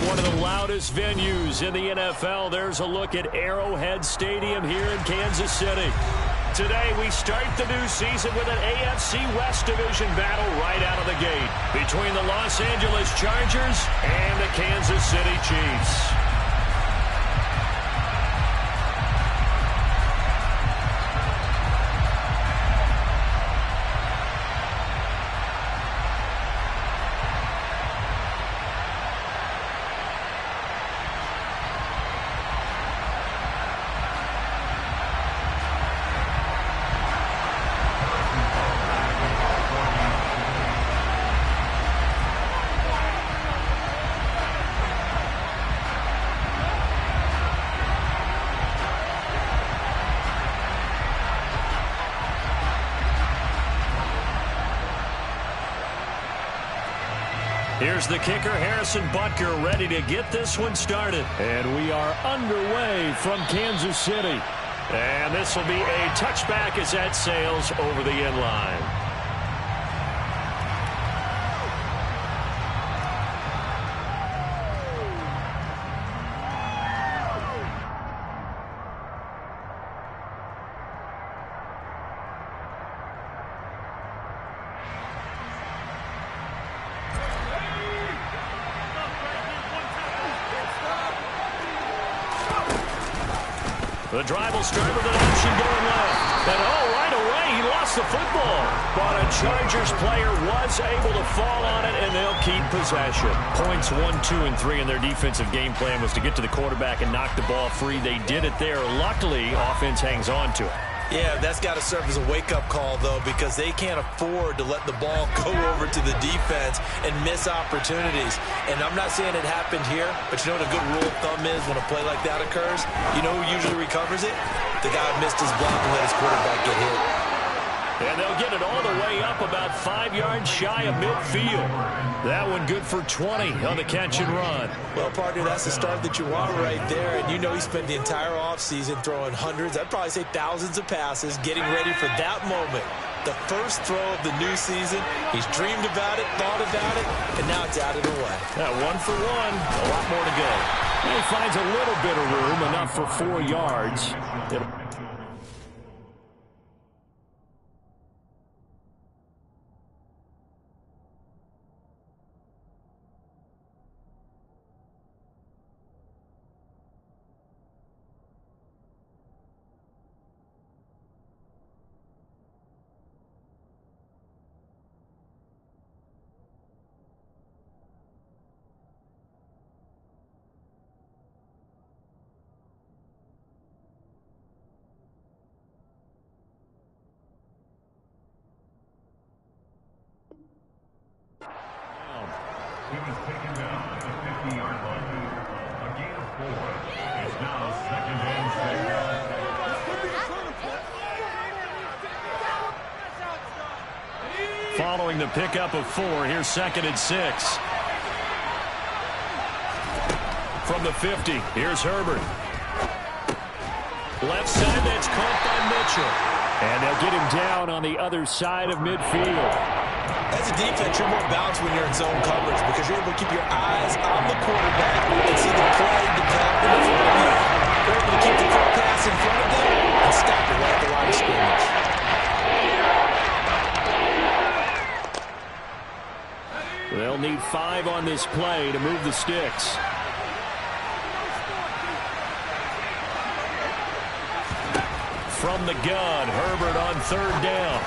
one of the loudest venues in the NFL. There's a look at Arrowhead Stadium here in Kansas City. Today, we start the new season with an AFC West Division battle right out of the gate between the Los Angeles Chargers and the Kansas City Chiefs. Here's the kicker, Harrison Butker, ready to get this one started. And we are underway from Kansas City. And this will be a touchback as that sails over the end line. The drive will start with an option going left. And right away, he lost the football. But a Chargers player was able to fall on it, and they'll keep possession. Points 1, 2, and 3 in their defensive game plan was to get to the quarterback and knock the ball free. They did it there. Luckily, offense hangs on to it. Yeah, that's got to serve as a wake-up call, though, because they can't afford to let the ball go over to the defense and miss opportunities. And I'm not saying it happened here, but you know what a good rule of thumb is when a play like that occurs? You know who usually recovers it? The guy who missed his block and let his quarterback get hit. And they'll get it all the way up about 5 yards shy of midfield. That one good for 20 on the catch and run. Well, partner, that's the start that you want right there. And you know he spent the entire offseason throwing hundreds, I'd probably say thousands of passes, getting ready for that moment. The first throw of the new season. He's dreamed about it, thought about it, and now it's out of the way. 1 for 1, a lot more to go. And he finds a little bit of room, enough for 4 yards. He was taken down at the 50-yard line. A gain of 4 is now 2nd and 6. Following the pickup of 4, here's 2nd and 6. From the 50, here's Herbert. Left side, that's caught by Mitchell. And they'll get him down on the other side of midfield. As a defense, you're more balanced when you're in zone coverage because you're able to keep your eyes on the quarterback and see the play develop in front of you. You're able to keep the quick pass in front of them and stop it right at the line of scrimmage. They'll need 5 on this play to move the sticks. From the gun, Herbert on 3rd down.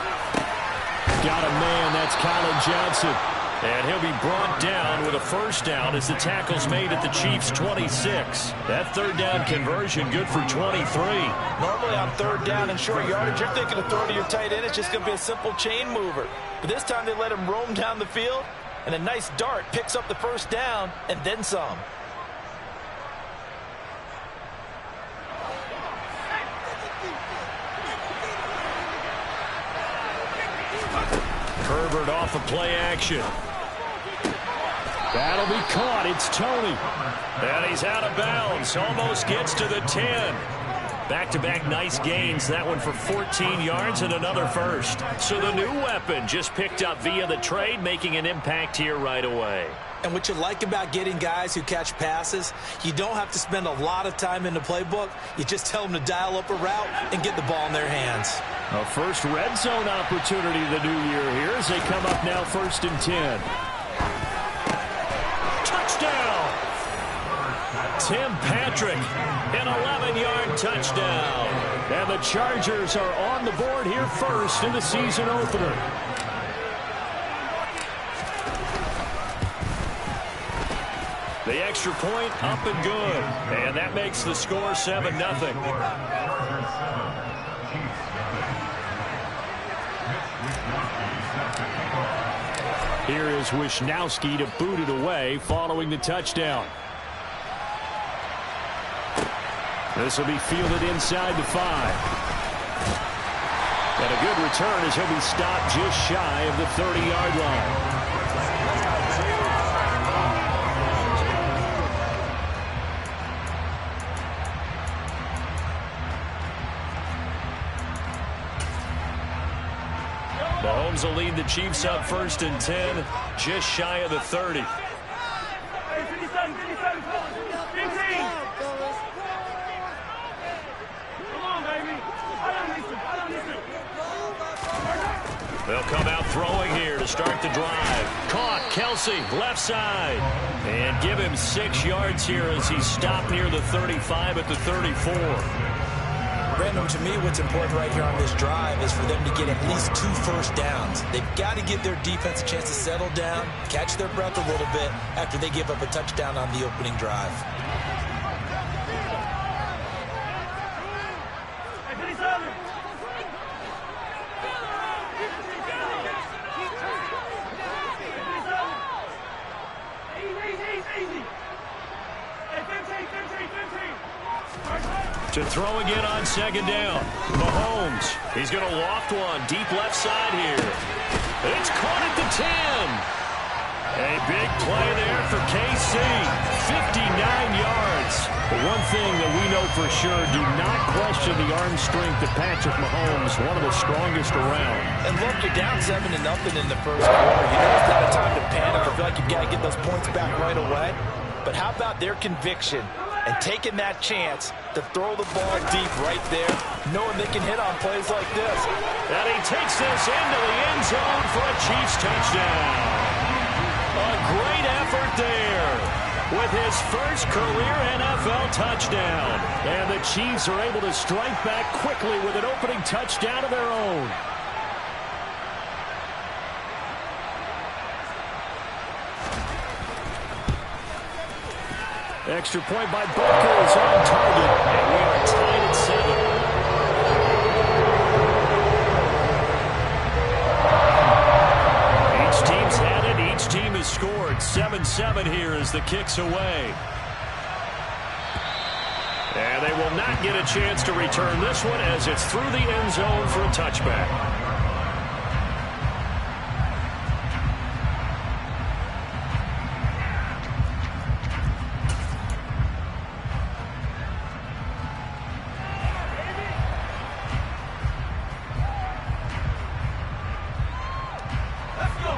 Got a man, that's Colin Johnson. And he'll be brought down with a first down as the tackle's made at the Chiefs' 26. That 3rd down conversion good for 23. Normally on 3rd down and short yardage, you're thinking of throwing to your tight end. It's just going to be a simple chain mover. But this time they let him roam down the field, and a nice dart picks up the first down and then some. Herbert off of play action. That'll be caught. It's Tony. And he's out of bounds. Almost gets to the 10. Back-to-back nice gains. That one for 14 yards and another first. So the new weapon just picked up via the trade, making an impact here right away. And what you like about getting guys who catch passes, you don't have to spend a lot of time in the playbook. You just tell them to dial up a route and get the ball in their hands. A first red zone opportunity of the new year here as they come up now 1st and 10. Touchdown! Tim Patrick, an 11-yard touchdown. And the Chargers are on the board here first in the season opener. The extra point up and good. And that makes the score 7-0. Here is Wisnowski to boot it away following the touchdown. This will be fielded inside the 5. And a good return as he'll be stopped just shy of the 30-yard line. Mahomes will lead the Chiefs up 1st and 10, just shy of the 30. They'll come out throwing here to start the drive. Caught, Kelsey, left side. And give him 6 yards here as he's stopped near the 35 at the 34. Brandon, to me, what's important right here on this drive is for them to get at least 2 first downs. They've got to give their defense a chance to settle down, catch their breath a little bit after they give up a touchdown on the opening drive. To throw again on 2nd down. Mahomes, he's going to loft one deep left side here. It's caught at the 10. A big play there for KC. 59 yards. The one thing that we know for sure, do not question the arm strength of Patrick Mahomes, one of the strongest around. And look, you're down 7-0 in the first quarter. You know it's not a time to panic. I feel like you've got to get those points back right away. But how about their conviction and taking that chance to throw the ball deep right there, knowing they can hit on plays like this. And he takes this into the end zone for a Chiefs touchdown. A great effort there with his first career NFL touchdown. And the Chiefs are able to strike back quickly with an opening touchdown of their own. Extra point by Booker is on target, and we are tied at 7. Each team's had it. Each team has scored. 7-7 here as the kick's away. And they will not get a chance to return this one as it's through the end zone for a touchback.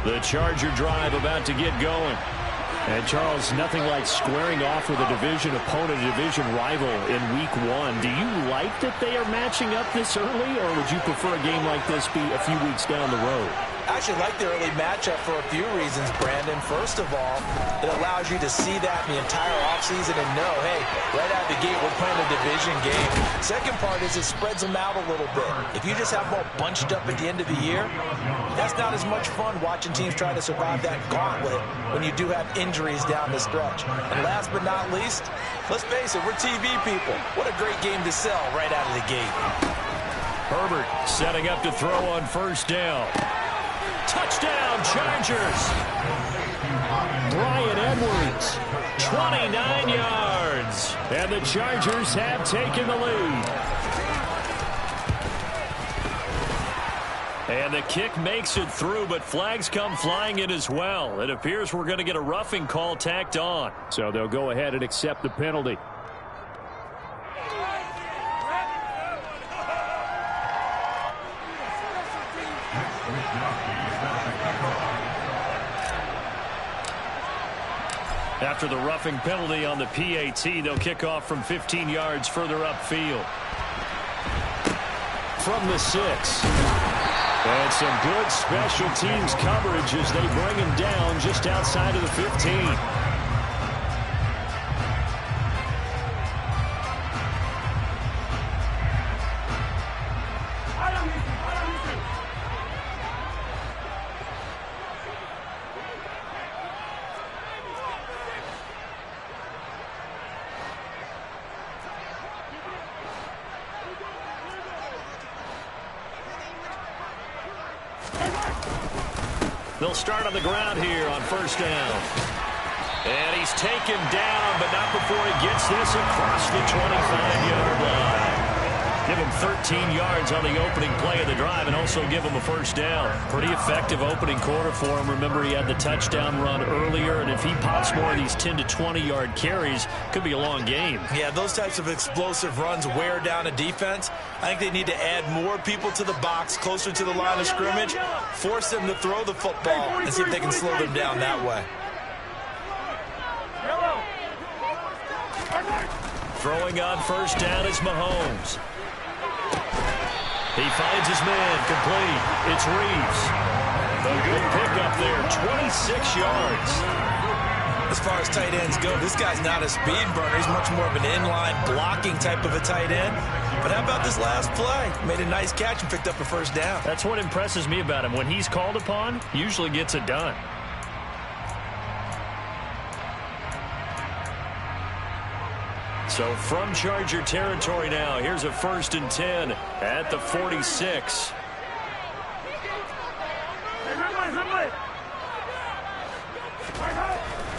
The Charger drive about to get going. And, Charles, nothing like squaring off with a division opponent, a division rival in Week 1. Do you like that they are matching up this early, or would you prefer a game like this be a few weeks down the road? I actually like the early matchup for a few reasons, Brandon. First of all, it allows you to see that the entire offseason and know, hey, right out of the gate, we're playing a division game. Second part is it spreads them out a little bit. If you just have them all bunched up at the end of the year, that's not as much fun watching teams try to survive that gauntlet when you do have injuries down the stretch. And last but not least, let's face it, we're TV people. What a great game to sell right out of the gate. Herbert setting up to throw on 1st down. Touchdown, Chargers. Bryan Edwards, 29 yards. And the Chargers have taken the lead. And the kick makes it through, but flags come flying in as well. It appears we're going to get a roughing call tacked on. So they'll go ahead and accept the penalty. After the roughing penalty on the PAT, they'll kick off from 15 yards further upfield. From the 6. And some good special teams coverage as they bring him down just outside of the 15. They'll start on the ground here on first down. And he's taken down, but not before he gets this across the 25-yard line. Give him 13 yards on the opening play of the drive and also give him a first down. Pretty effective opening quarter for him. Remember, he had the touchdown run earlier, and if he pops more of these 10 to 20-yard carries, could be a long game. Yeah, those types of explosive runs wear down a defense. I think they need to add more people to the box, closer to the line of scrimmage, force them to throw the football, and see if they can slow them down that way. Throwing on first down is Mahomes. He finds his man, complete. It's Reeves. A good pickup there, 26 yards. As far as tight ends go, this guy's not a speed burner. He's much more of an inline blocking type of a tight end. But how about this last play? Made a nice catch and picked up a first down. That's what impresses me about him. When he's called upon, he usually gets it done. So from Charger territory now, here's a 1st and 10 at the 46.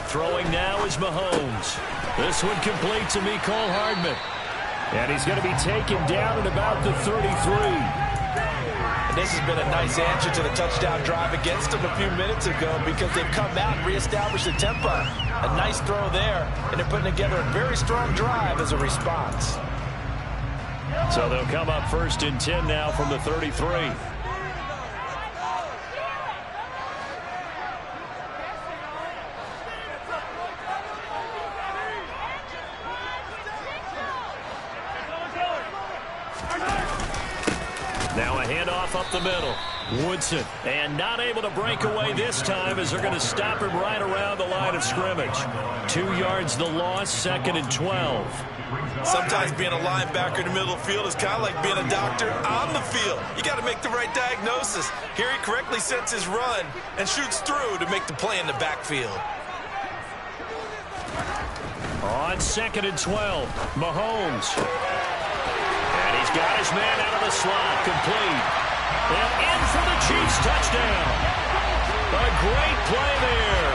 Throwing now is Mahomes. This one complete to Mecole Hardman. And he's going to be taken down at about the 33. And this has been a nice answer to the touchdown drive against them a few minutes ago because they've come out and reestablished the tempo. A nice throw there, and they're putting together a very strong drive as a response. So they'll come up 1st and 10 now from the 33. Now a handoff up the middle. Woodson. And not able to break away this time as they're going to stop him right around the line of scrimmage. 2 yards the loss, 2nd and 12. Sometimes being a linebacker in the middle of the field is kind of like being a doctor on the field. You got to make the right diagnosis. Here he correctly sets his run and shoots through to make the play in the backfield. On 2nd and 12, Mahomes. And he's got his man out of the slot, complete. And in for the Chiefs touchdown. A great play there.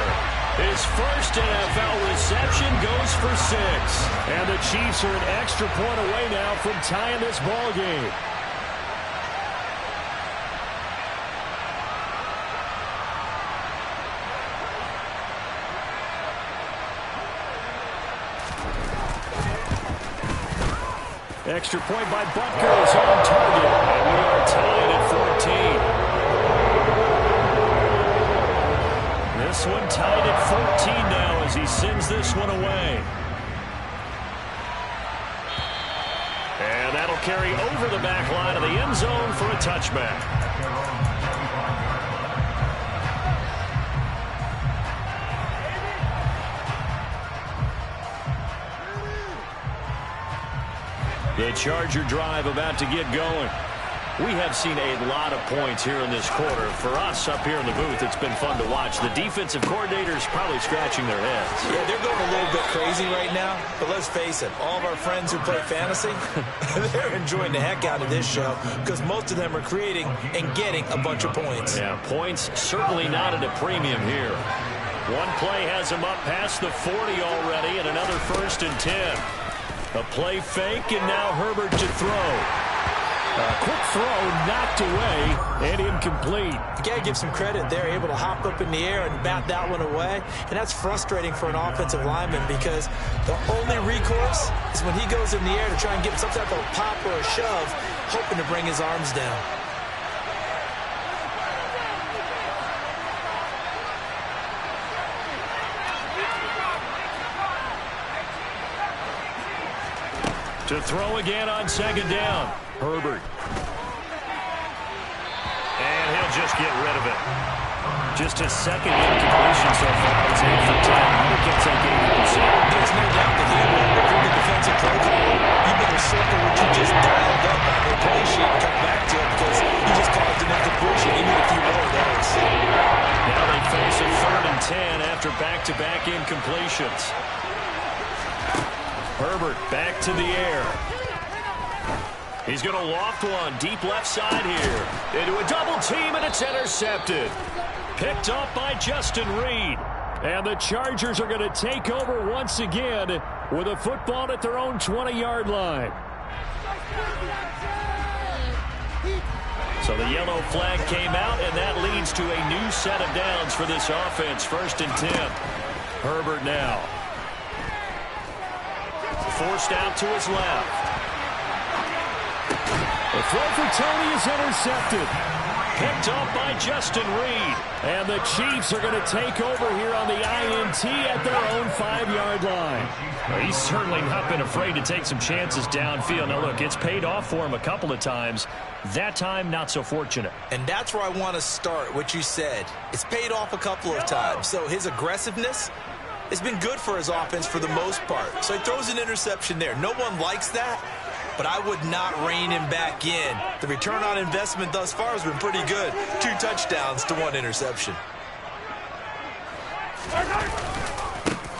His first NFL reception goes for 6. And the Chiefs are an extra point away now from tying this ball game. Extra point by Butker is on target, and we are tied at 14. This one tied at 14 now as he sends this one away. And that'll carry over the back line of the end zone for a touchback. The Charger drive about to get going. We have seen a lot of points here in this quarter. For us up here in the booth, it's been fun to watch. The defensive coordinators probably scratching their heads. Yeah, they're going a little bit crazy right now. But let's face it, all of our friends who play fantasy, they're enjoying the heck out of this show because most of them are creating and getting a bunch of points. Yeah, points certainly not at a premium here. One play has him up past the 40 already and another 1st and 10. A play fake, and now Herbert to throw. A quick throw knocked away and incomplete. You got to give some credit. They're able to hop up in the air and bat that one away. And that's frustrating for an offensive lineman because the only recourse is when he goes in the air to try and get some type of pop or a shove, hoping to bring his arms down. To throw again on second down. Herbert. And he'll just get rid of it. Just his second incompletion so far. It's 8 for 10. He can take 80%. There's no doubt that if you're the defensive play caller, you better circle what you just dialed up on the play sheet and come back to it because you just caused an incompletion. You need a few more of those. Now they face a 3rd and 10 after back-to-back incompletions. Herbert back to the air. He's going to loft one deep left side here. Into a double team, and it's intercepted. Picked up by Justin Reed. And the Chargers are going to take over once again with a football at their own 20-yard line. So the yellow flag came out, and that leads to a new set of downs for this offense. 1st and 10. Herbert now. Forced out to his left. The throw for Tony is intercepted. Picked up by Justin Reed. And the Chiefs are going to take over here on the INT at their own 5-yard line. Well, he's certainly not been afraid to take some chances downfield. Now, look, it's paid off for him a couple of times. That time, not so fortunate. And that's where I want to start, what you said. It's paid off a couple of times. So his aggressiveness has been good for his offense for the most part. So he throws an interception there. No one likes that, but I would not rein him back in. The return on investment thus far has been pretty good. 2 touchdowns to 1 interception.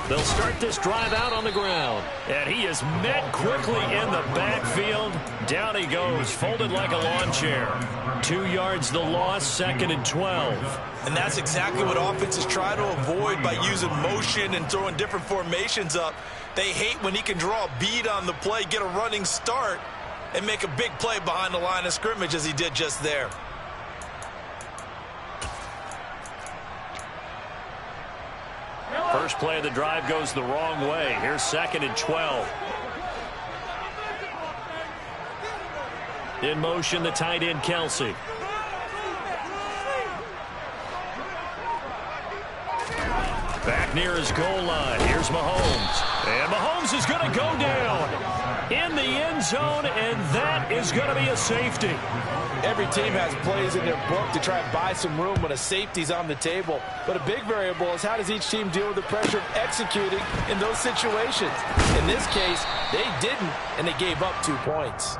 They'll start this drive out on the ground. And he is met quickly in the backfield. Down he goes, folded like a lawn chair. 2 yards the loss, 2nd and 12. And that's exactly what offenses try to avoid by using motion and throwing different formations up. They hate when he can draw a bead on the play, get a running start, and make a big play behind the line of scrimmage as he did just there. First play of the drive goes the wrong way. Here's 2nd and 12. In motion, the tight end, Kelsey. Back near his goal line. Here's Mahomes. And Mahomes is going to go down in the end zone, and that is going to be a safety. Every team has plays in their book to try and buy some room when a safety's on the table. But a big variable is how does each team deal with the pressure of executing in those situations. In this case, they didn't, and they gave up 2 points.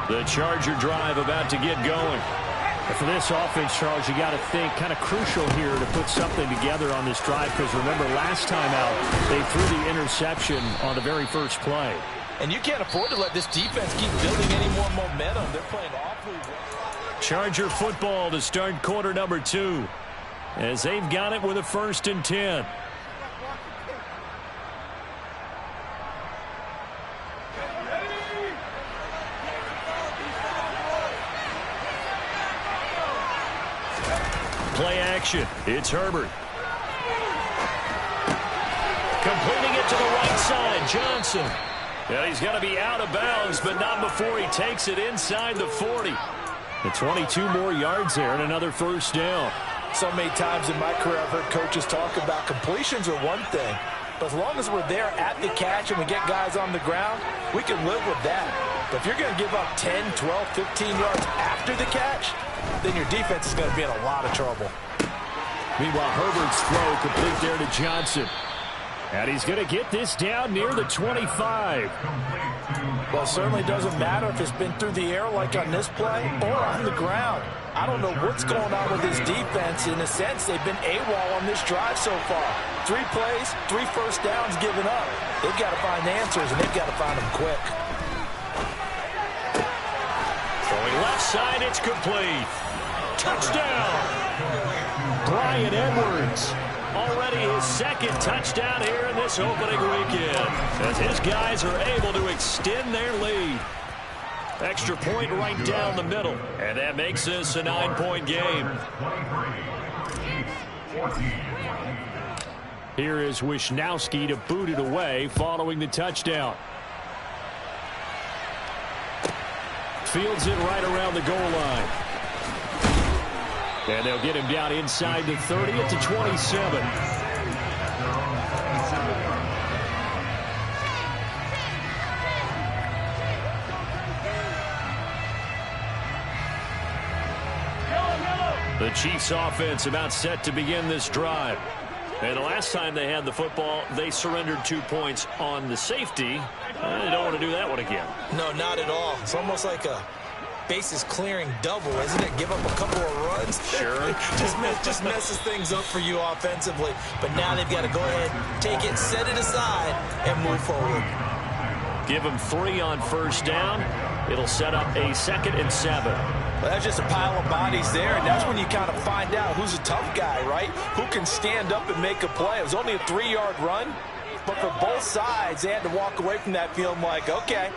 The Charger drive about to get going. And for this offense, Charles, you got to think kind of crucial here to put something together on this drive, because remember last time out they threw the interception on the very first play. And you can't afford to let this defense keep building any more momentum. They're playing awfully well. Charger football to start quarter number 2 as they've got it with a 1st and 10. Play action. It's Herbert. Completing it to the right side. Johnson. Yeah, he's going to be out of bounds, but not before he takes it inside the 40. The 22 more yards there and another 1st down. So many times in my career I've heard coaches talk about completions are one thing, but as long as we're there at the catch and we get guys on the ground, we can live with that. But if you're going to give up 10, 12, 15 yards after the catch, then your defense is going to be in a lot of trouble. Meanwhile, Herbert's throw complete there to Johnson. And he's going to get this down near the 25. Well, it certainly doesn't matter if it's been through the air like on this play or on the ground. I don't know what's going on with this defense. In a sense, they've been AWOL on this drive so far. 3 plays, 3 first downs given up. They've got to find answers, and they've got to find them quick. Throwing left side, it's complete. Touchdown! Bryan Edwards. Already his 2nd touchdown here in this opening weekend, as his guys are able to extend their lead. Extra point right down the middle, and that makes this a 9-point game. Here is Wisnowski to boot it away following the touchdown. Fields it right around the goal line. And they'll get him down inside the 30 at the 27. The Chiefs offense about set to begin this drive. And the last time they had the football, they surrendered 2 points on the safety. They don't want to do that one again. No, not at all. It's almost like a bases clearing double, isn't it? Give up a couple of runs. Sure. just messes things up for you offensively. But now they've got to go ahead, take it, set it aside, and move forward. Give them 3 on first down. It'll set up a 2nd and 7. Well, that's just a pile of bodies there, and that's when you kind of find out who's a tough guy, right? Who can stand up and make a play. It was only a 3-yard run, but for both sides, they had to walk away from that feeling like, okay,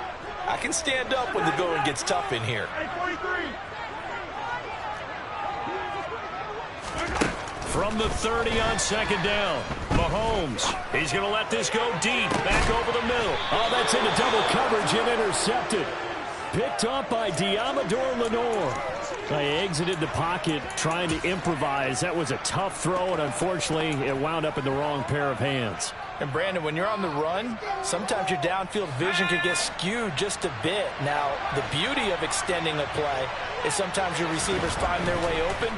I can stand up when the going gets tough in here. From the 30 on 2nd down, Mahomes. He's going to let this go deep, back over the middle. Oh, that's into double coverage and intercepted. Picked up by Diamador Lenore. They exited the pocket trying to improvise. That was a tough throw, and unfortunately, it wound up in the wrong pair of hands. And, Brandon, when you're on the run, sometimes your downfield vision can get skewed just a bit. Now, the beauty of extending a play is sometimes your receivers find their way open,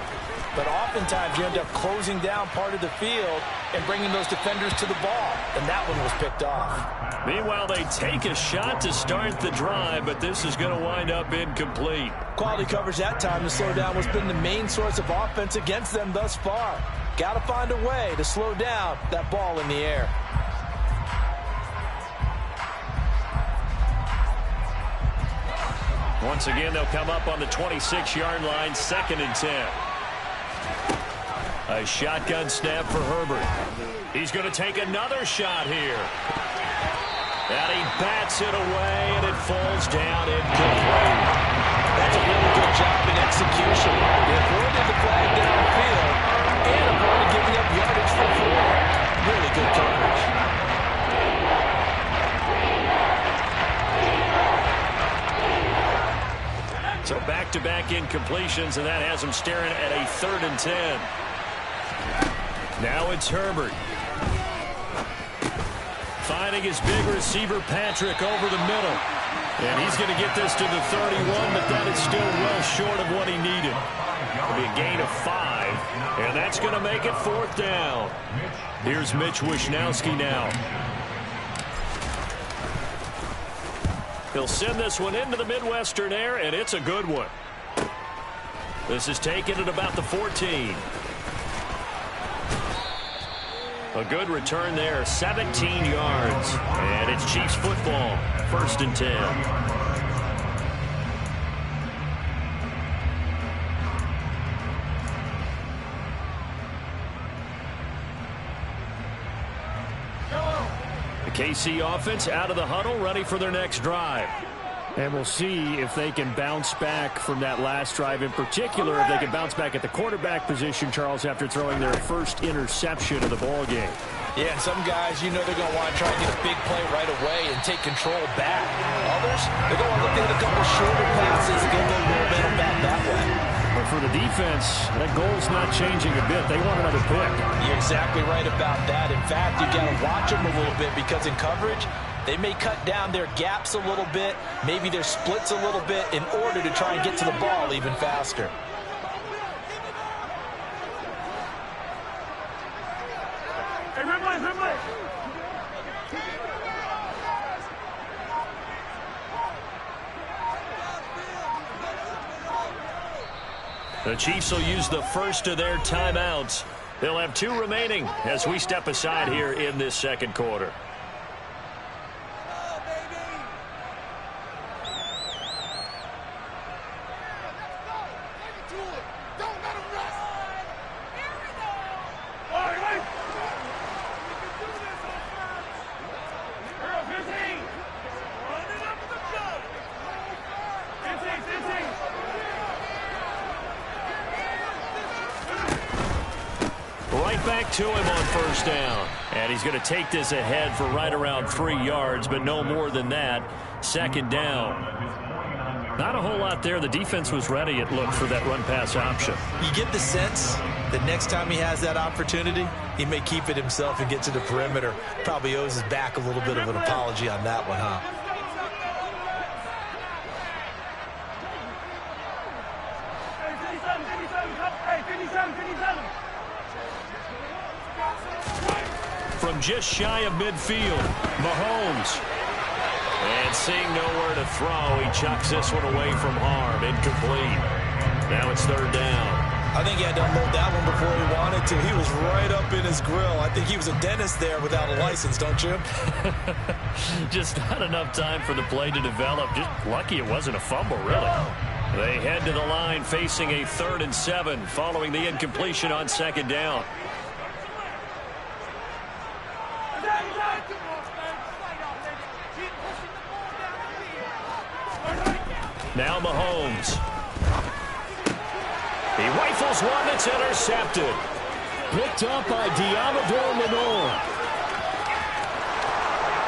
but oftentimes you end up closing down part of the field and bringing those defenders to the ball, and that one was picked off. Meanwhile, they take a shot to start the drive, but this is going to wind up incomplete. Quality coverage that time to slow down what's been the main source of offense against them thus far. Got to find a way to slow down that ball in the air. Once again, they'll come up on the 26-yard line, 2nd and 10. A shotgun snap for Herbert. He's going to take another shot here. And he bats it away, and it falls down incomplete. That's a really good job in execution. They avoided the flag downfield and avoided giving up yardage for 4. Really good coverage. So back-to-back incompletions, and that has him staring at a 3rd and 10. Now it's Herbert. Finding his big receiver, Patrick, over the middle. And he's going to get this to the 31, but that is still well short of what he needed. It'll be a gain of 5, and that's going to make it 4th down. Here's Mitch Wishnowsky now. He'll send this one into the Midwestern air, and it's a good one. This is taken at about the 14. A good return there, 17 yards. And it's Chiefs football, 1st and 10. The KC offense out of the huddle, ready for their next drive. And we'll see if they can bounce back from that last drive. In particular, if they can bounce back at the quarterback position, Charles, after throwing their first interception of the ball game. Yeah, and some guys, you know they're going to want to try and get a big play right away and take control back. Others, they're going to look at a couple shorter passes and get a little momentum back that way. But for the defense, that goal's not changing a bit. They want another pick. You're exactly right about that. In fact, you've got to watch them a little bit because in coverage, they may cut down their gaps a little bit, maybe their splits a little bit in order to try and get to the ball even faster. The Chiefs will use the first of their timeouts. They'll have 2 remaining as we step aside here in this 2nd quarter. Back to him on first down. And he's going to take this ahead for right around 3 yards, but no more than that. 2nd down. Not a whole lot there. The defense was ready, it looked, for that run-pass option. You get the sense that next time he has that opportunity, he may keep it himself and get to the perimeter. Probably owes his back a little bit of an apology on that one, huh? From just shy of midfield, Mahomes. And seeing nowhere to throw, he chucks this one away from harm. Incomplete. Now it's third down. I think he had to unload that one before he wanted to. He was right up in his grill. I think he was a dentist there without a license, don't you? Just not enough time for the play to develop. Just lucky it wasn't a fumble, really. They head to the line facing a 3rd and 7 following the incompletion on second down. Now Mahomes. He rifles one that's intercepted. Picked up by Diamador Lenore.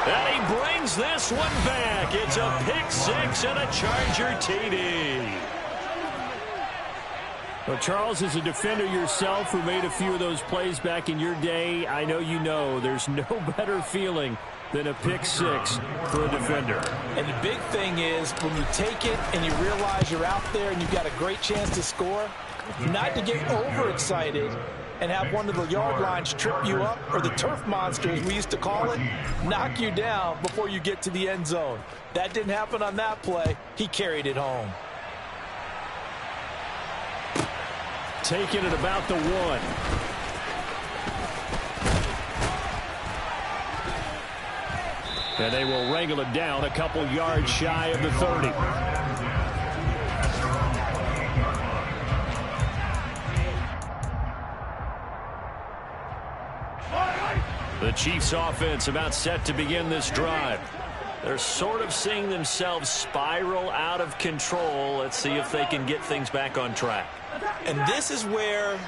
And he brings this one back. It's a pick 6 and a Charger TD. Well, Charles, as a defender yourself who made a few of those plays back in your day, I know you know there's no better feeling than a pick 6 for a defender. And the big thing is when you take it and you realize you're out there and you've got a great chance to score, not to get overexcited and have one of the yard lines trip you up, or the turf monster, as we used to call it, knock you down before you get to the end zone. That didn't happen on that play. He carried it home. Taking it about the 1. And they will wrangle it down a couple yards shy of the 30. The Chiefs offense about set to begin this drive. They're sort of seeing themselves spiral out of control. Let's see if they can get things back on track. And this is where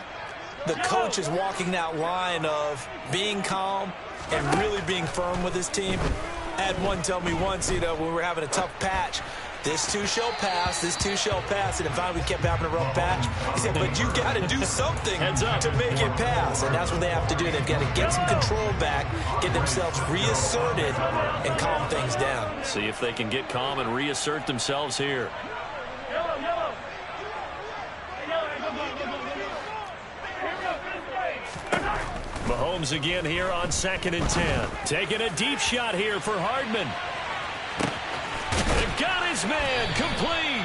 the coach is walking that line of being calm and really being firm with his team. I had one tell me once, when we were having a tough patch, this too shall pass, this too shall pass, and finally we kept having a rough patch. He said, but you got to do something to make it pass, and that's what they have to do. They've got to get some control back, get themselves reasserted, and calm things down. See if they can get calm and reassert themselves here. Mahomes again here on 2nd and 10. Taking a deep shot here for Hardman. They've got his man complete.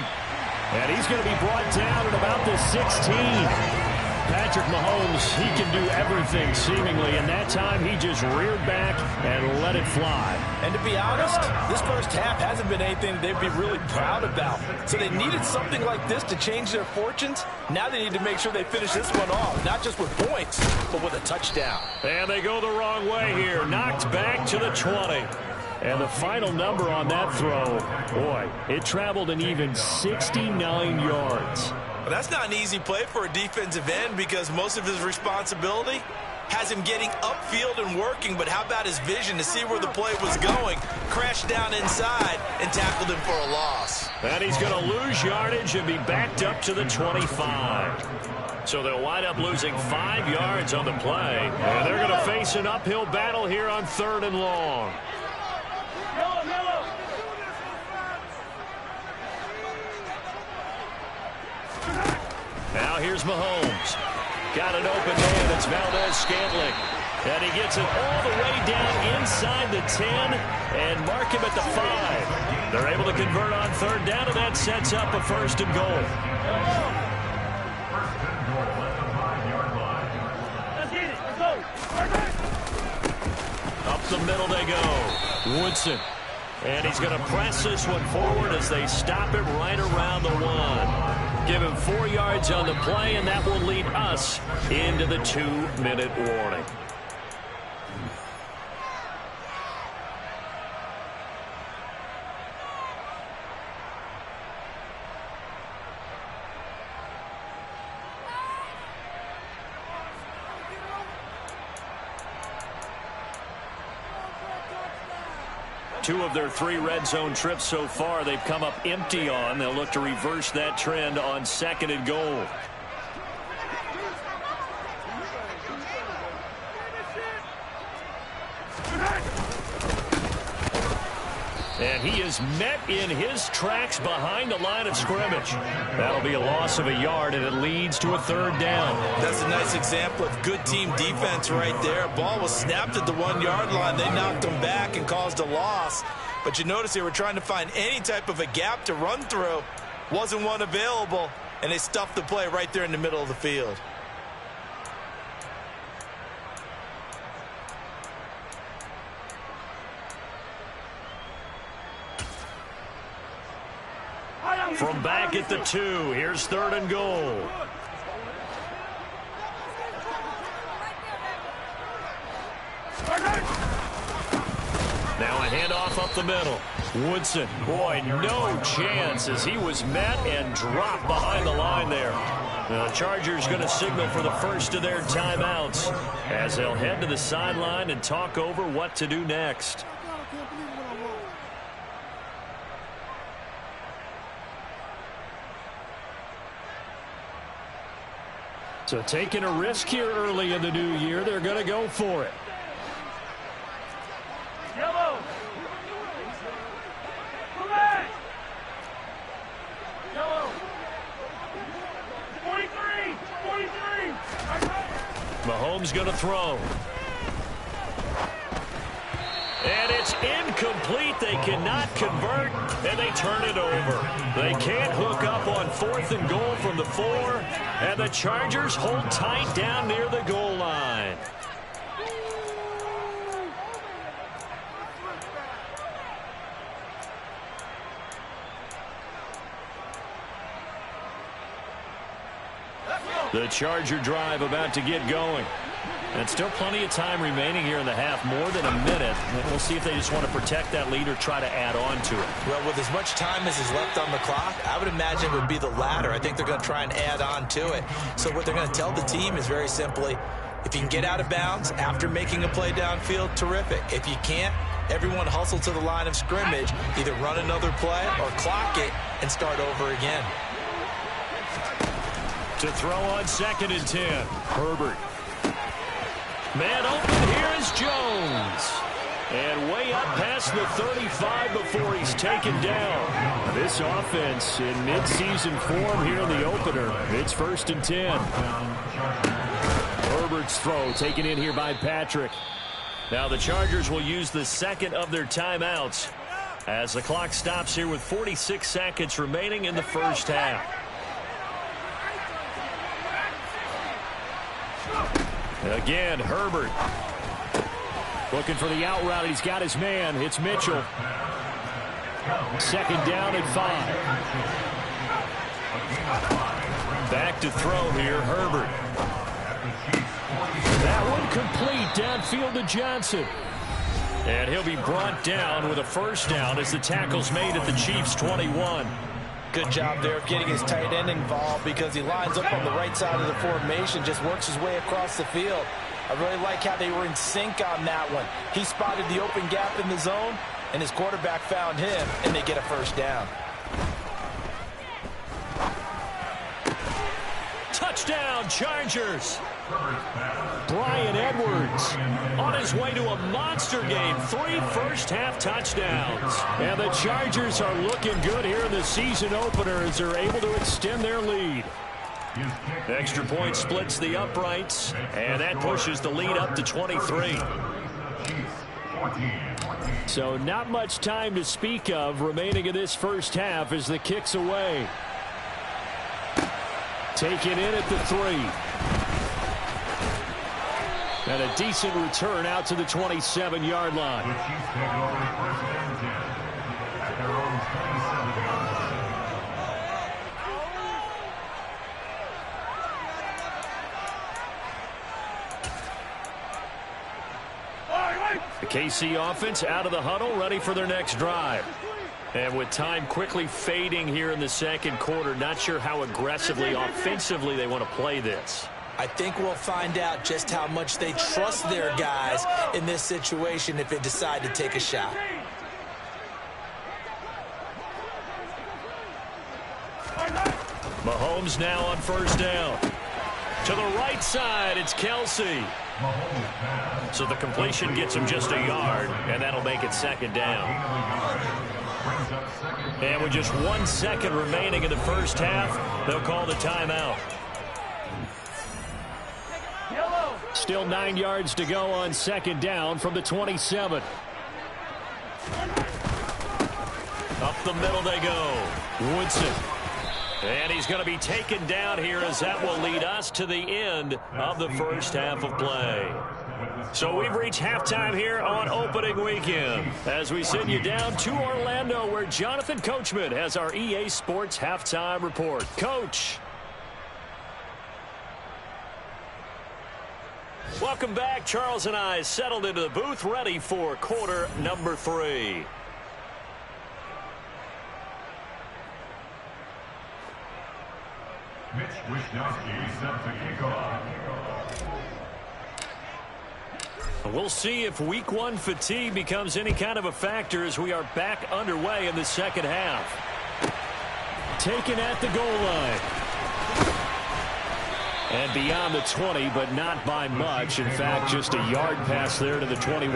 And he's going to be brought down at about the 16. Patrick Mahomes, he can do everything seemingly, and that time he just reared back and let it fly. And to be honest, this first half hasn't been anything they'd be really proud about. So they needed something like this to change their fortunes. Now they need to make sure they finish this one off, not just with points, but with a touchdown. And they go the wrong way here. Knocked back to the 20. And the final number on that throw, boy, it traveled an even 69 yards. Well, that's not an easy play for a defensive end because most of his responsibility has him getting upfield and working, but how about his vision to see where the play was going? Crashed down inside and tackled him for a loss. And he's going to lose yardage and be backed up to the 25. So they'll wind up losing 5 yards on the play. And they're going to face an uphill battle here on 3rd and long. Now here's Mahomes. Got an open man. It's Valdez-Scantling. And he gets it all the way down inside the 10 and mark him at the 5. They're able to convert on 3rd down, and that sets up a 1st and goal. Up the middle they go. Woodson. And he's going to press this one forward as they stop it right around the 1. Give him 4 yards on the play, and that will lead us into the 2-minute warning. 2 of their 3 red zone trips so far, they've come up empty on. They'll look to reverse that trend on 2nd and goal. And he is met in his tracks behind the line of scrimmage. That'll be a loss of a yard, and it leads to a 3rd down. That's a nice example of good team defense right there. Ball was snapped at the 1-yard line. They knocked him back and caused a loss. But you notice they were trying to find any type of a gap to run through. Wasn't one available, and they stuffed the play right there in the middle of the field. From back at the 2, here's 3rd and goal. Now a handoff up the middle. Woodson, boy, no chance as he was met and dropped behind the line there. The Chargers going to signal for the first of their timeouts as they'll head to the sideline and talk over what to do next. So taking a risk here early in the new year, they're going to go for it. Yellow. Come back. Yellow. 43. 43. Mahomes going to throw. And it's incomplete. They cannot convert, and they turn it over. They can't hook up on 4th and goal from the 4, and the Chargers hold tight down near the goal line. The Charger drive about to get going. And still plenty of time remaining here in the half, more than a minute. And we'll see if they just want to protect that lead or try to add on to it. Well, with as much time as is left on the clock, I would imagine it would be the latter. I think they're going to try and add on to it. So what they're going to tell the team is very simply, if you can get out of bounds after making a play downfield, terrific. If you can't, everyone hustle to the line of scrimmage, either run another play or clock it and start over again. To throw on 2nd and 10, Herbert. Man open, here is Jones. And way up past the 35 before he's taken down. This offense in midseason form here in the opener. It's 1st and 10. Herbert's throw taken in here by Patrick. Now the Chargers will use the 2nd of their timeouts as the clock stops here with 46 seconds remaining in the first half. Again, Herbert. Looking for the out route. He's got his man. It's Mitchell. 2nd down and 5. Back to throw here, Herbert. That one complete downfield to Johnson. And he'll be brought down with a 1st down as the tackle's made at the Chiefs' 21. Good job there of getting his tight end involved because he lines up on the right side of the formation, just works his way across the field. I really like how they were in sync on that one. He spotted the open gap in the zone, and his quarterback found him, and they get a 1st down. Touchdown, Chargers. Bryan Edwards on his way to a monster game. 3 first-half touchdowns. And the Chargers are looking good here in the season opener as they're able to extend their lead. Extra point splits the uprights, and that pushes the lead up to 23. So not much time to speak of remaining in this first half as the kick's away. Taken in at the 3. And a decent return out to the 27-yard line. The Chiefs take it over 1st and 10 at their own 27. The KC offense out of the huddle, ready for their next drive. And with time quickly fading here in the 2nd quarter, not sure how aggressively, offensively they want to play this. I think we'll find out just how much they trust their guys in this situation if they decide to take a shot. Mahomes now on first down. To the right side, it's Kelsey. So the completion gets him just a yard, and that'll make it second down. And with just 1 second remaining in the first half, they'll call the timeout. Still 9 yards to go on second down from the 27. Up the middle they go. Woodson. And he's going to be taken down here as that will lead us to the end of the first half of play. So we've reached halftime here on opening weekend as we send you down to Orlando where Jonathan Coachman has our EA Sports halftime report. Coach. Welcome back. Charles and I settled into the booth ready for quarter number 3. Mitch Wishnowsky set to kick off. We'll see if week 1 fatigue becomes any kind of a factor as we are back underway in the second half. Taken at the goal line. And beyond the 20, but not by much. In fact, just a yard pass there to the 21.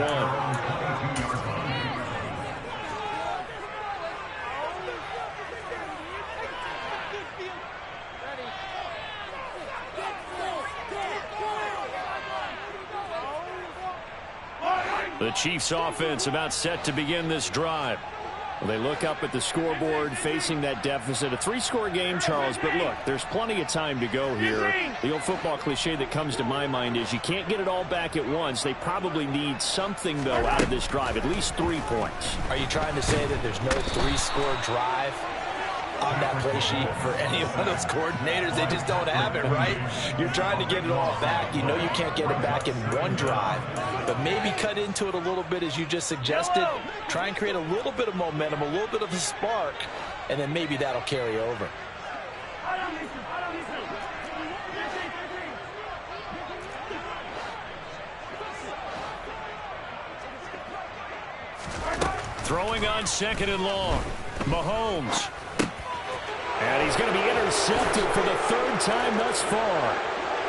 The Chiefs offense about set to begin this drive. Well, they look up at the scoreboard facing that deficit. A 3-score game, Charles, but look, there's plenty of time to go here. The old football cliche that comes to my mind is you can't get it all back at once. They probably need something, though, out of this drive, at least 3 points. Are you trying to say that there's no 3-score drive on that play sheet for any one of those coordinators? They just don't have it, right? You're trying to get it all back. You know you can't get it back in one drive, but maybe cut into it a little bit as you just suggested. Try and create a little bit of momentum, a little bit of a spark, and then maybe that'll carry over. Throwing on second and long. Mahomes. And he's going to be intercepted for the 3rd time thus far.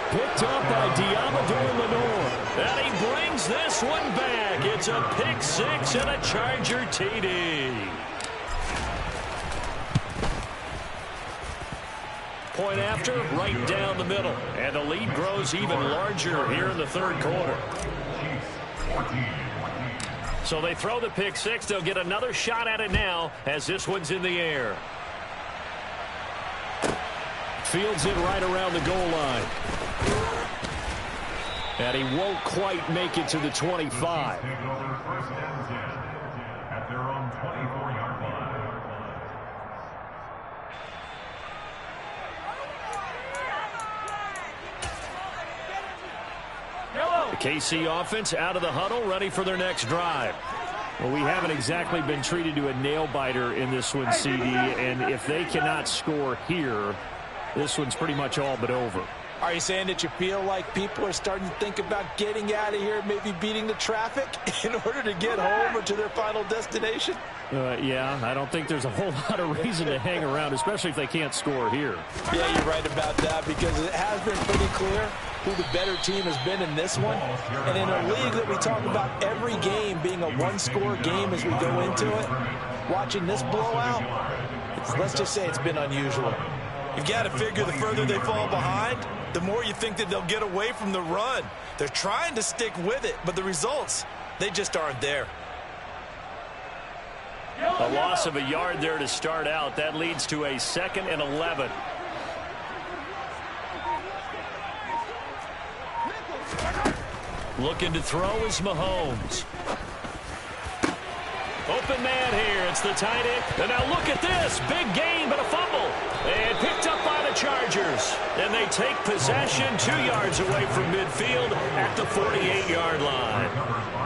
Picked up by Diamador Lenore. And he brings this one back. It's a pick 6 and a Charger TD. Point after, right down the middle. And the lead grows even larger here in the 3rd quarter. So they throw the pick 6. They'll get another shot at it now as this one's in the air. Fields it right around the goal line. And he won't quite make it to the 25. Take over first and 10 at their own 24-yard line. The KC offense out of the huddle, ready for their next drive. Well, we haven't exactly been treated to a nail-biter in this one, CD, and if they cannot score here, this one's pretty much all but over. Are you saying that you feel like people are starting to think about getting out of here, maybe beating the traffic in order to get home or to their final destination? Yeah, I don't think there's a whole lot of reason to hang around, especially if they can't score here. Yeah, you're right about that because it has been pretty clear who the better team has been in this one. And in a league that we talk about every game being a 1-score game as we go into it, watching this blowout, let's just say it's been unusual. You've got to figure the further they fall behind, the more you think that they'll get away from the run. They're trying to stick with it, but the results, they just aren't there. A loss of a yard there to start out. That leads to a 2nd and 11. Looking to throw is Mahomes. Open man here. It's the tight end. And now look at this. Big gain, but a fumble. And picked up by the Chargers. And they take possession 2 yards away from midfield at the 48-yard line.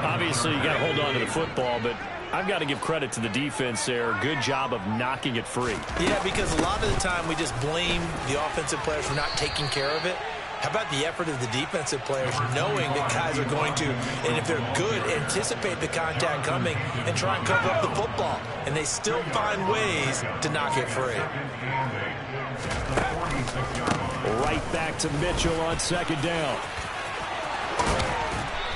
Obviously, you got to hold on to the football, but I've got to give credit to the defense there. Good job of knocking it free. Yeah, because a lot of the time we just blame the offensive players for not taking care of it. How about the effort of the defensive players knowing that guys are going to, and if they're good, anticipate the contact coming and try and cover up the football. And they still find ways to knock it free. right back to Mitchell on second down.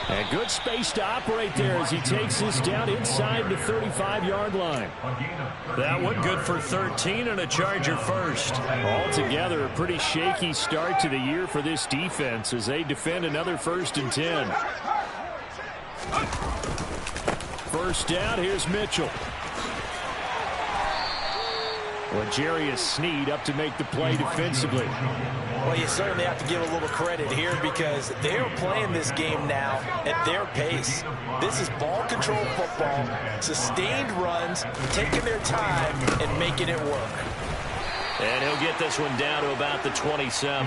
And good space to operate there as he takes this down inside the 35-yard line. That one good for 13 and a Charger first. Altogether, a pretty shaky start to the year for this defense as they defend another 1st and 10. First down, here's Mitchell. L'Jarius Sneed up to make the play defensively. Well, you certainly have to give a little credit here because they're playing this game now at their pace. This is ball control football, sustained runs, taking their time and making it work. And he'll get this one down to about the 27.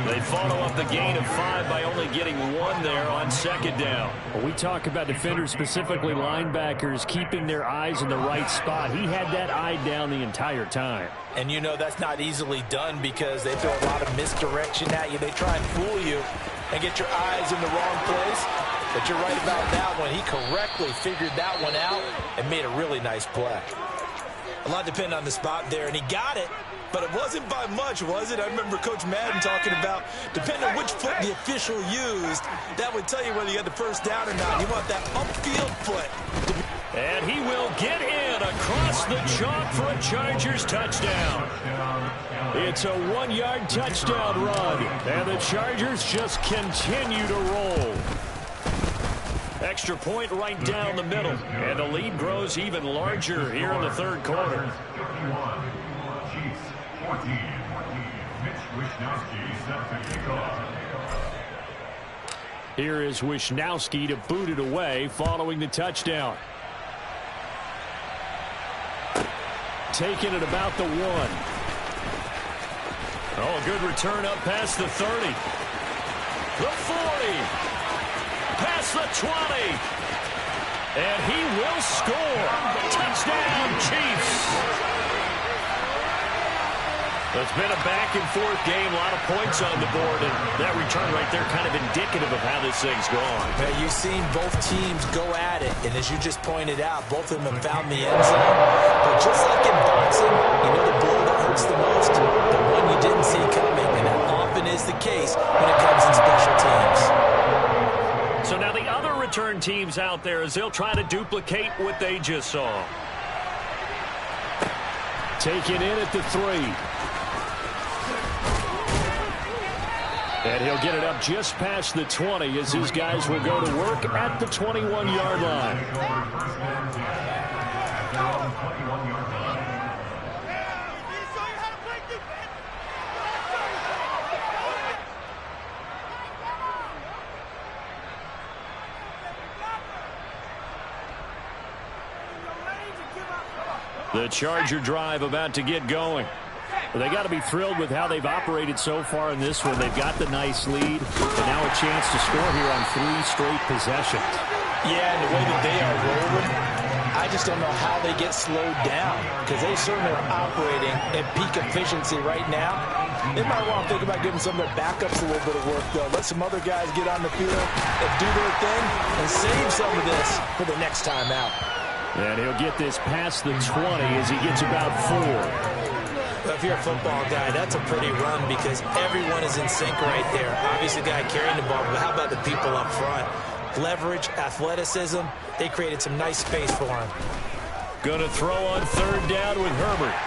They follow up the gain of 5 by only getting 1 there on second down. When we talk about defenders, specifically linebackers, keeping their eyes in the right spot, he had that eye down the entire time. And you know that's not easily done because they throw a lot of misdirection at you. They try and fool you and get your eyes in the wrong place. But you're right about that one. He correctly figured that one out and made a really nice play. A lot depended on the spot there, and he got it. But it wasn't by much, was it? I remember Coach Madden talking about, depending on which foot the official used, that would tell you whether you had the first down or not. You want that upfield foot. And he will get in across the chalk for a Chargers touchdown. It's a 1-yard touchdown run, and the Chargers just continue to roll. Extra point right down the middle, and the lead grows even larger here in the third quarter. 51, Chiefs 14. Mitch Wishnowsky set to kick off. Here is Wishnowsky to boot it away following the touchdown. Taking it about the 1. Oh, a good return up past the 30. The 40. Past the 20. And he will score. Touchdown, Chiefs. It's been a back-and-forth game, a lot of points on the board, and that return right there kind of indicative of how this thing's gone. Now, you've seen both teams go at it, and as you just pointed out, both of them have found the end zone. But just like in boxing, you know the blow that hurts the most? The one you didn't see coming, and that often is the case when it comes in special teams. So now the other return teams out there as they'll try to duplicate what they just saw. Taken in at the 3. And he'll get it up just past the 20 as his guys will go to work at the 21-yard line. The Charger drive about to get going. Well, they got to be thrilled with how they've operated so far in this one. They've got the nice lead, and now a chance to score here on 3 straight possessions. Yeah, and the way that they are rolling, I just don't know how they get slowed down because they certainly are operating at peak efficiency right now. They might want to think about giving some of their backups a little bit of work, though. Let some other guys get on the field and do their thing and save some of this for the next time out. And he'll get this past the 20 as he gets about 4. Well, if you're a football guy, that's a pretty run because everyone is in sync right there. Obviously, the guy carrying the ball, but how about the people up front? Leverage, athleticism, they created some nice space for him. Going to throw on third down with Herbert.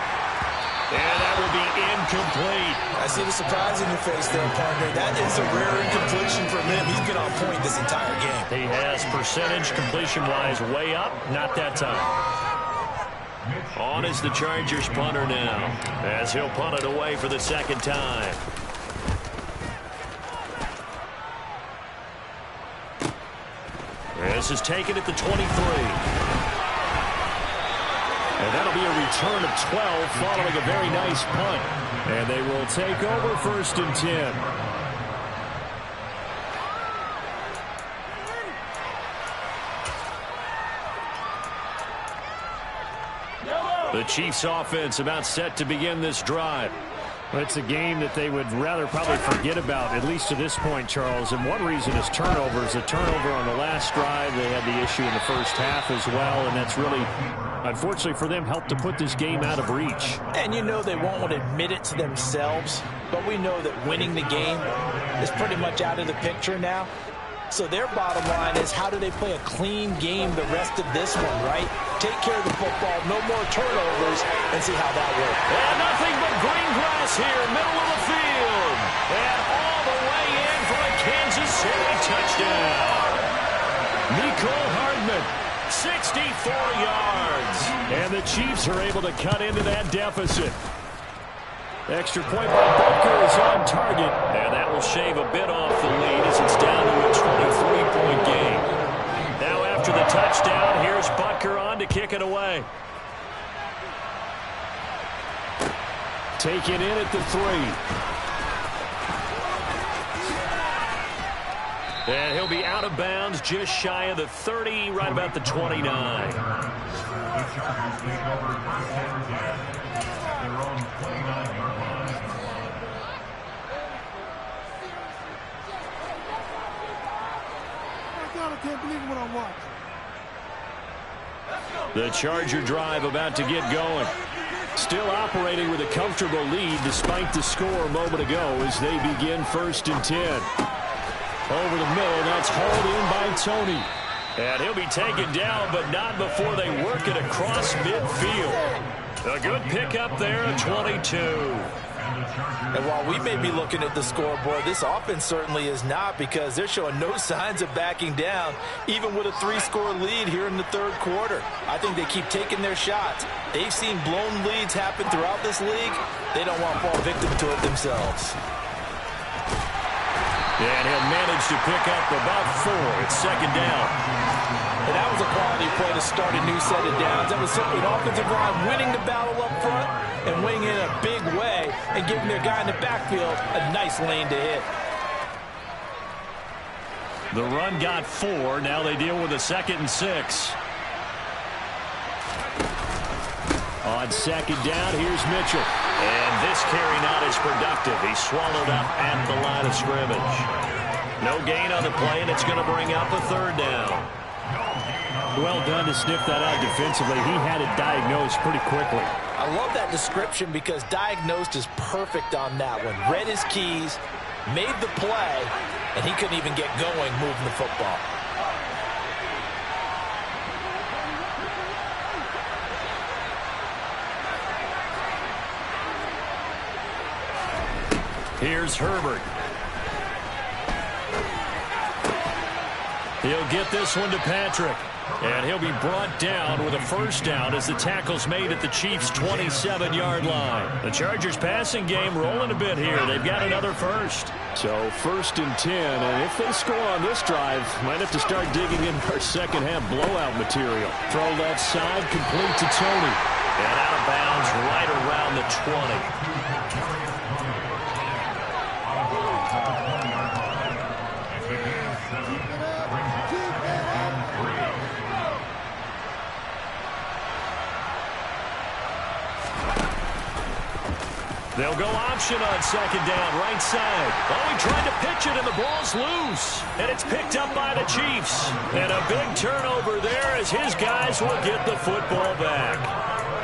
And that will be incomplete. I see the surprise in your face there, partner. That is a rare incompletion from him. He's been on point this entire game. He has percentage completion-wise way up. Not that time. On is the Chargers punter now, as he'll punt it away for the second time. This is taken at the 23. And that'll be a return of 12 following a very nice punt. And they will take over 1st and 10. The Chiefs offense about set to begin this drive. It's a game that they would rather probably forget about, at least to this point, Charles. And one reason is turnovers. The turnover on the last drive, they had the issue in the first half as well, and that's really unfortunately for them, helped to put this game out of reach. And you know they won't want to admit it to themselves, but we know that winning the game is pretty much out of the picture now. So their bottom line is, how do they play a clean game the rest of this one, right? Take care of the football, no more turnovers, and see how that works. And nothing but green grass here, middle of the field. And all the way in for a Kansas City touchdown. Mecole Hardman, 64 yards. And the Chiefs are able to cut into that deficit. Extra point by Butker is on target. And that will shave a bit off the lead as it's down to a 23-point game. Now after the touchdown, here's Butker on to kick it away. Taken in at the 3. And he'll be out of bounds just shy of the 30, right about the 29. I can't believe what I watched. The Charger drive about to get going. Still operating with a comfortable lead despite the score a moment ago as they begin 1st and 10. Over the middle, that's hauled in by Tony. And he'll be taken down, but not before they work it across midfield. A good pickup there, a 22. And while we may be looking at the scoreboard, this offense certainly is not, because they're showing no signs of backing down, even with a 3-score lead here in the 3rd quarter. I think they keep taking their shots. They've seen blown leads happen throughout this league. They don't want to fall victim to it themselves. And he'll manage to pick up about 4. It's 2nd down. And that was a quality play to start a new set of downs. That was simply an offensive line winning the battle up front and winning in a big way and giving their guy in the backfield a nice lane to hit. The run got 4. Now they deal with a 2nd and 6. On 2nd down, here's Mitchell. And this carry not as productive. He's swallowed up at the line of scrimmage. No gain on the play, and it's going to bring up a 3rd down. Well done to sniff that out defensively. He had it diagnosed pretty quickly. I love that description, because diagnosed is perfect on that one. Read his keys, made the play, and he couldn't even get going moving the football. Here's Herbert. He'll get this one to Patrick. And he'll be brought down with a 1st down as the tackle's made at the Chiefs' 27-yard line. The Chargers' passing game rolling a bit here. They've got another 1st. So 1st and 10, and if they score on this drive, might have to start digging in our second-half blowout material. Throw left side, complete to Tony. And out of bounds right around the 20. They'll go option on 2nd down, right side. Oh, he tried to pitch it, and the ball's loose. And it's picked up by the Chiefs. And a big turnover there as his guys will get the football back.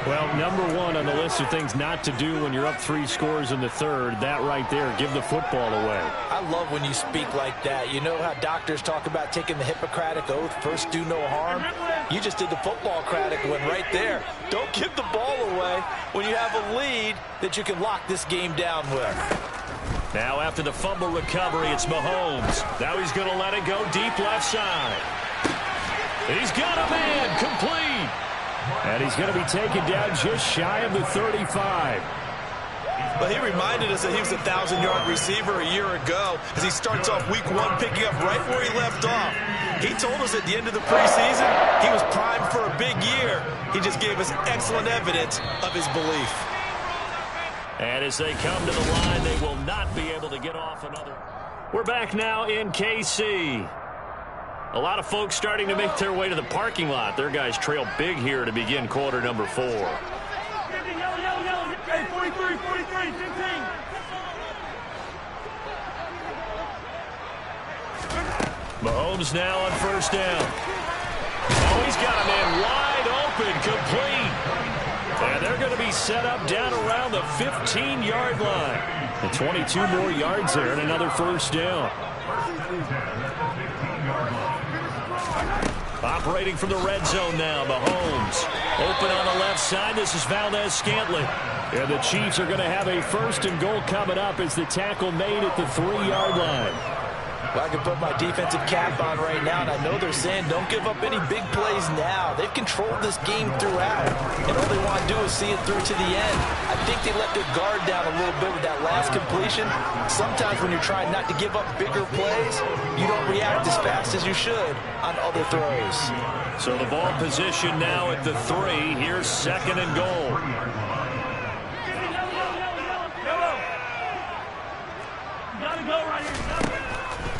Well, number 1 on the list of things not to do when you're up 3 scores in the 3rd, that right there, give the football away. I love when you speak like that. You know how doctors talk about taking the Hippocratic Oath, first do no harm? You just did the football-cratic one right there. Don't give the ball away when you have a lead that you can lock this game down with. Now after the fumble recovery, it's Mahomes. Now he's going to let it go deep left side. He's got a man, complete. And he's going to be taken down just shy of the 35. But he reminded us that he was a 1,000-yard receiver a year ago as he starts off week 1 picking up right where he left off. He told us at the end of the preseason he was primed for a big year. He just gave us excellent evidence of his belief. And as they come to the line, they will not be able to get off another. We're back now in KC. A lot of folks starting to make their way to the parking lot. Their guys trail big here to begin quarter number 4. Hey, 43, 15. Mahomes now on 1st down. Oh, he's got a man wide open, complete. be set up down around the 15-yard line. And 22 more yards there and another first down. Operating from the red zone now, Mahomes. Open on the left side. This is Valdez-Scantling. And the Chiefs are going to have a first and goal coming up as the tackle made at the 3-yard line. Well, I can put my defensive cap on right now, and I know they're saying don't give up any big plays now. They've controlled this game throughout, and all they want to do is see it through to the end. I think they let their guard down a little bit with that last completion. Sometimes when you're trying not to give up bigger plays, you don't react as fast as you should on other throws. So the ball position now at the 3. Here's second and goal.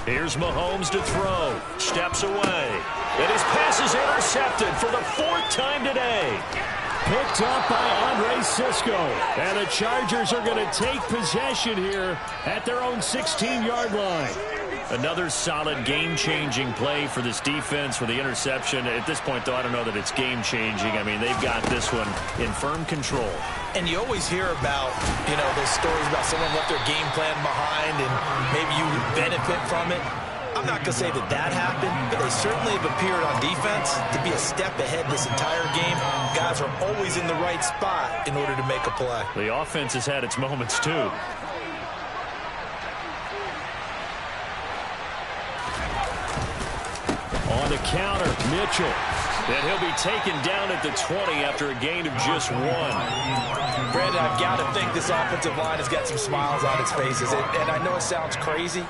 Here's Mahomes to throw. Steps away. And his pass is intercepted for the 4th time today. Picked up by Andre Cisco. And the Chargers are going to take possession here at their own 16-yard line. Another solid game-changing play for this defense with the interception. At this point, though, I don't know that it's game-changing. I mean, they've got this one in firm control. And you always hear about, those stories about someone left their game plan behind and maybe you benefit from it. I'm not going to say that happened, but they certainly have appeared on defense to be a step ahead this entire game. Guys are always in the right spot in order to make a play. The offense has had its moments, too. On the counter, Mitchell. And he'll be taken down at the 20 after a gain of just 1. Brandon, I've got to think this offensive line has got some smiles on its faces. And I know it sounds crazy,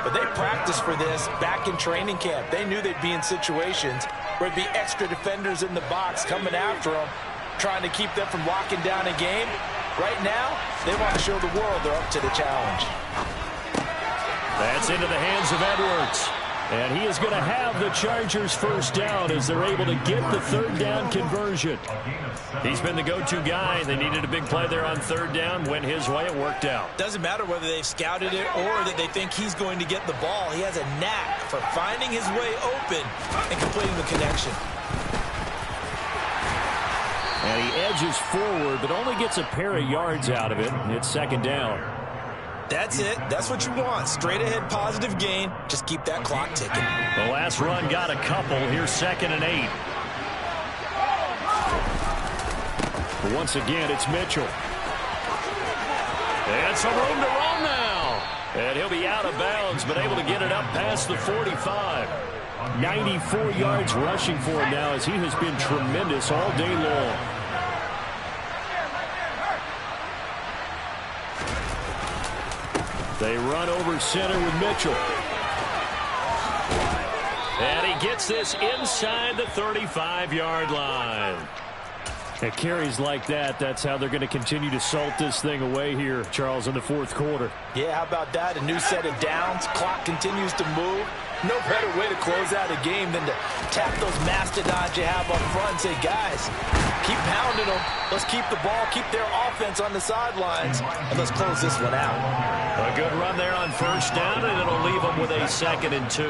but they practiced for this back in training camp. They knew they'd be in situations where there'd be extra defenders in the box coming after them, trying to keep them from locking down a game. Right now, they want to show the world they're up to the challenge. That's into the hands of Edwards. And he is going to have the Chargers first down as they're able to get the 3rd down conversion. He's been the go-to guy. They needed a big play there on 3rd down. Went his way. It worked out. Doesn't matter whether they've scouted it or that they think he's going to get the ball. He has a knack for finding his way open and completing the connection. And he edges forward, but only gets a pair of yards out of it. It's 2nd down. That's it. That's what you want. Straight ahead positive gain. Just keep that clock ticking. The last run got a couple. Here's 2nd and 8. But once again, it's Mitchell. And some room to run now. And he'll be out of bounds, but able to get it up past the 45. 94 yards rushing for him now as he has been tremendous all day long. They run over center with Mitchell. And he gets this inside the 35-yard line. At carries like that, that's how they're going to continue to salt this thing away here, Charles, in the 4th quarter. Yeah, how about that? A new set of downs. Clock continues to move. No better way to close out a game than to tap those mastodons you have up front and say, guys, keep pounding them. Let's keep the ball, keep their offense on the sidelines, and let's close this one out. A good run there on 1st down, and it'll leave them with a 2nd and 2.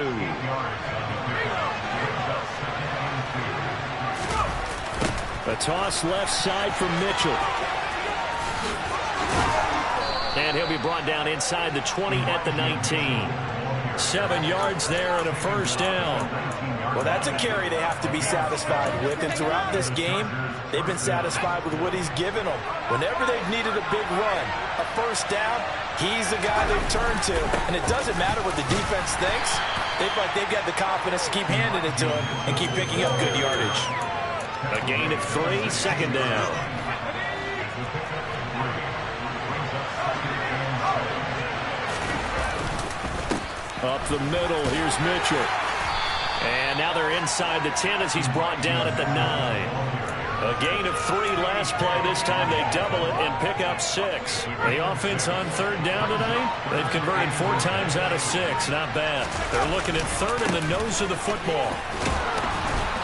A toss left side from Mitchell. And he'll be brought down inside the 20 at the 19. 7 yards there and a 1st down. Well, that's a carry they have to be satisfied with. And throughout this game, they've been satisfied with what he's given them. Whenever they've needed a big run, a 1st down, he's the guy they've turned to. And it doesn't matter what the defense thinks. They've got the confidence to keep handing it to him and keep picking up good yardage. A gain of 3, 2nd down. Up the middle, here's Mitchell. And now they're inside the 10 as he's brought down at the 9. A gain of 3 last play. This time they double it and pick up 6. The offense on 3rd down tonight, they've converted 4 times out of 6. Not bad. They're looking at 3rd in the nose of the football.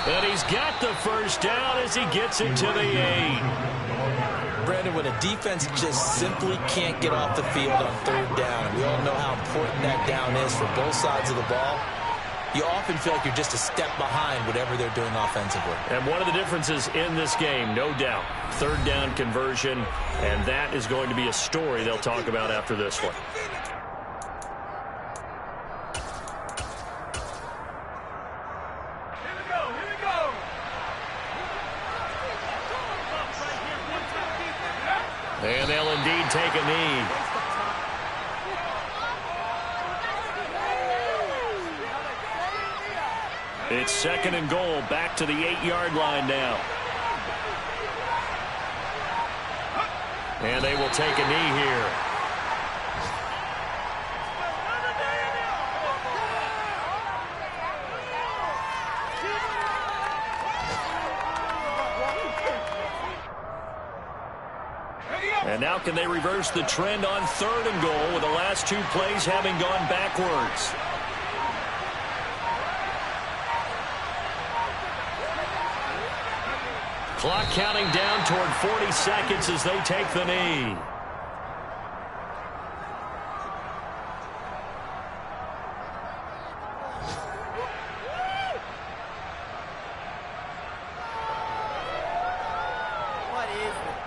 And he's got the 1st down as he gets it to the 8. Brandon, when a defense just simply can't get off the field on 3rd down, and we all know how important that down is for both sides of the ball, you often feel like you're just a step behind whatever they're doing offensively. And one of the differences in this game, no doubt, third down conversion, and that is going to be a story they'll talk about after this one. And they'll indeed take a knee. It's 2nd and goal, back to the 8-yard line now. And they will take a knee here. And now can they reverse the trend on 3rd and goal with the last 2 plays having gone backwards? Clock counting down toward 40 seconds as they take the knee. What is it?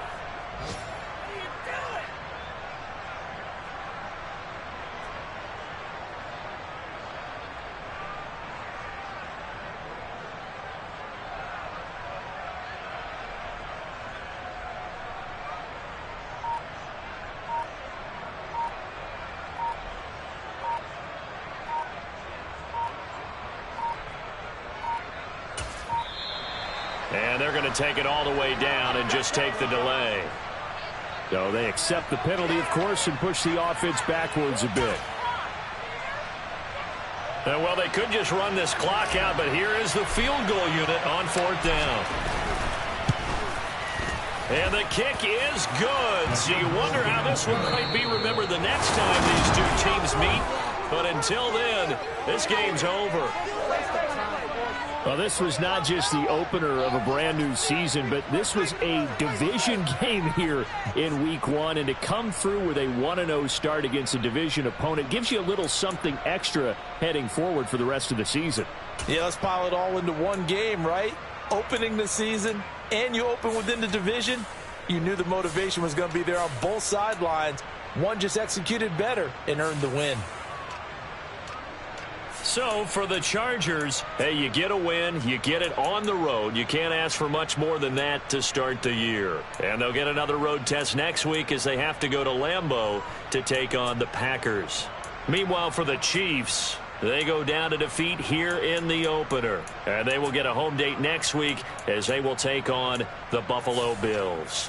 And they're going to take it all the way down and just take the delay. So they accept the penalty, of course, and push the offense backwards a bit. Well, they could just run this clock out, but here is the field goal unit on 4th down. And the kick is good. So you wonder how this one might be remembered the next time these two teams meet. But until then, this game's over. Well, this was not just the opener of a brand new season, but this was a division game here in Week 1. And to come through with a 1-0 start against a division opponent gives you a little something extra heading forward for the rest of the season. Yeah, let's pile it all into one game, right? Opening the season, and you open within the division. You knew the motivation was going to be there on both sidelines. One just executed better and earned the win. So for the Chargers, hey, you get a win, you get it on the road. You can't ask for much more than that to start the year. And they'll get another road test next week as they have to go to Lambeau to take on the Packers. Meanwhile, for the Chiefs, they go down to defeat here in the opener. And they will get a home date next week as they will take on the Buffalo Bills.